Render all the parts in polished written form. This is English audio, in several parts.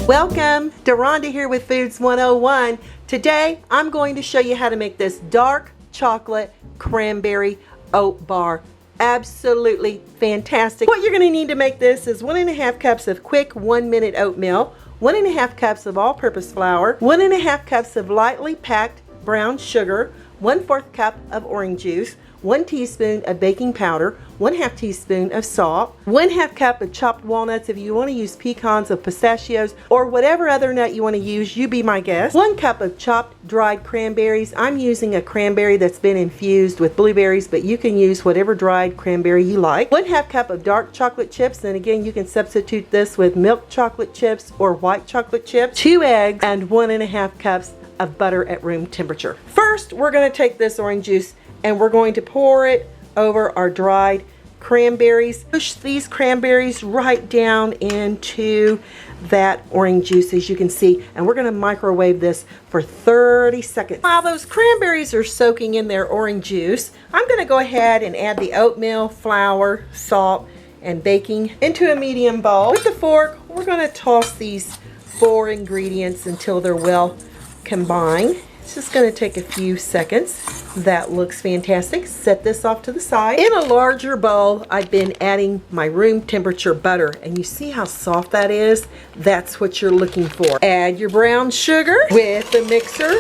Welcome, Deronda here with Foods 101. Today I'm going to show you how to make this dark chocolate cranberry oat bar. Absolutely fantastic. What you're going to need to make this is 1.5 cups of quick 1-minute oatmeal, 1.5 cups of all-purpose flour, 1.5 cups of lightly packed brown sugar, 1/4 cup of orange juice, 1 teaspoon of baking powder, 1/2 teaspoon of salt, 1/2 cup of chopped walnuts if you want to use pecans or pistachios or whatever other nut you want to use, you be my guest, 1 cup of chopped dried cranberries. I'm using a cranberry that's been infused with blueberries, but you can use whatever dried cranberry you like, 1/2 cup of dark chocolate chips, and again you can substitute this with milk chocolate chips or white chocolate chips, 2 eggs, and 1.5 cups of butter at room temperature. First, we're going to take this orange juice and we're going to pour it over our dried cranberries. Push these cranberries right down into that orange juice, as you can see, and we're going to microwave this for 30 seconds. While those cranberries are soaking in their orange juice, I'm going to go ahead and add the oatmeal, flour, salt, and baking into a medium bowl. With the fork, we're going to toss these 4 ingredients until they're well combined. It's just going to take a few seconds. That looks fantastic. Set this off to the side. In a larger bowl, I've been adding my room temperature butter, and you see how soft that is? That's what you're looking for. Add your brown sugar with the mixer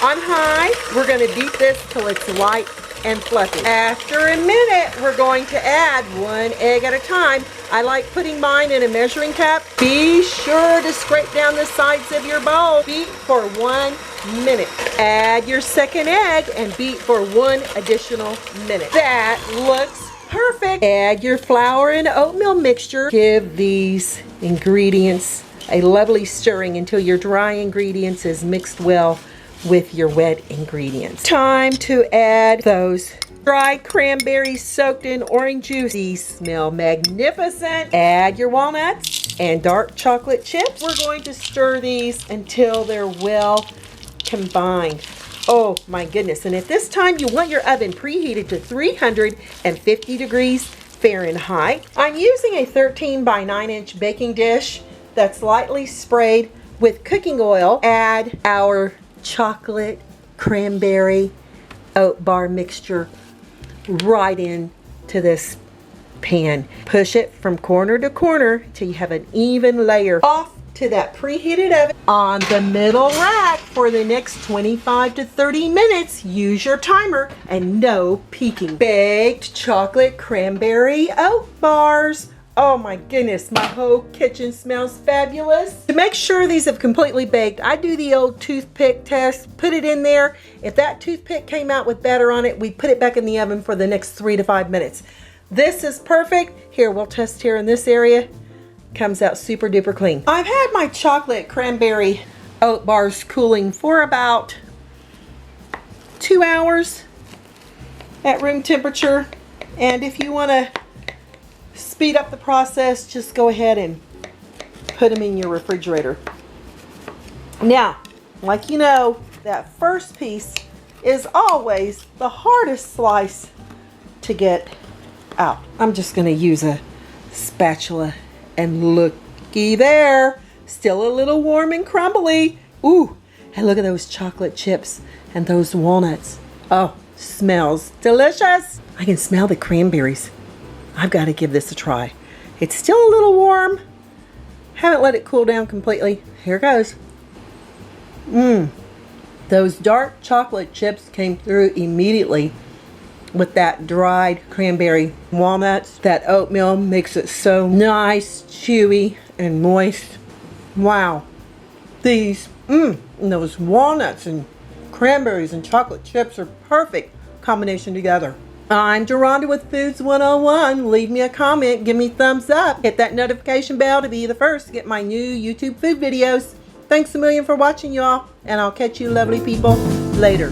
on high. We're going to beat this till it's light and fluffy. After a minute, we're going to add 1 egg at a time. I like putting mine in a measuring cup. Be sure to scrape down the sides of your bowl. Beat for 1 minute. Add your second egg and beat for 1 additional minute. That looks perfect. Add your flour and oatmeal mixture. Give these ingredients a lovely stirring until your dry ingredients is mixed well with your wet ingredients. Time to add those dried cranberries soaked in orange juice. These smell magnificent. Add your walnuts and dark chocolate chips. We're going to stir these until they're well combined. Oh my goodness. And at this time, you want your oven preheated to 350 degrees Fahrenheit. I'm using a 13 by 9 inch baking dish that's lightly sprayed with cooking oil. Add our chocolate cranberry oat bar mixture right into this pan. Push it from corner to corner till you have an even layer. Off to that preheated oven on the middle rack for the next 25 to 30 minutes. Use your timer and no peeking. Baked chocolate cranberry oat bars. Oh my goodness, my whole kitchen smells fabulous. To make sure these have completely baked, I do the old toothpick test, put it in there. If that toothpick came out with batter on it, we put it back in the oven for the next 3 to 5 minutes. This is perfect. Here, we'll test here in this area. Comes out super duper clean. I've had my chocolate cranberry oat bars cooling for about 2 hours at room temperature. And if you want to speed up the process, just go ahead and put them in your refrigerator. Now, like you know, that first piece is always the hardest slice to get out. I'm just going to use a spatula, and looky there, still a little warm and crumbly. Ooh, and look at those chocolate chips and those walnuts. Oh, smells delicious. I can smell the cranberries. I've got to give this a try. It's still a little warm. Haven't let it cool down completely. Here goes. Those dark chocolate chips came through immediately with that dried cranberry walnuts. That oatmeal makes it so nice, chewy, and moist. Wow. These, and those walnuts and cranberries and chocolate chips are perfect combination together. I'm Deronda with Foods 101. Leave me a comment, give me a thumbs up, hit that notification bell to be the first to get my new YouTube food videos. Thanks a million for watching, y'all, and I'll catch you lovely people later.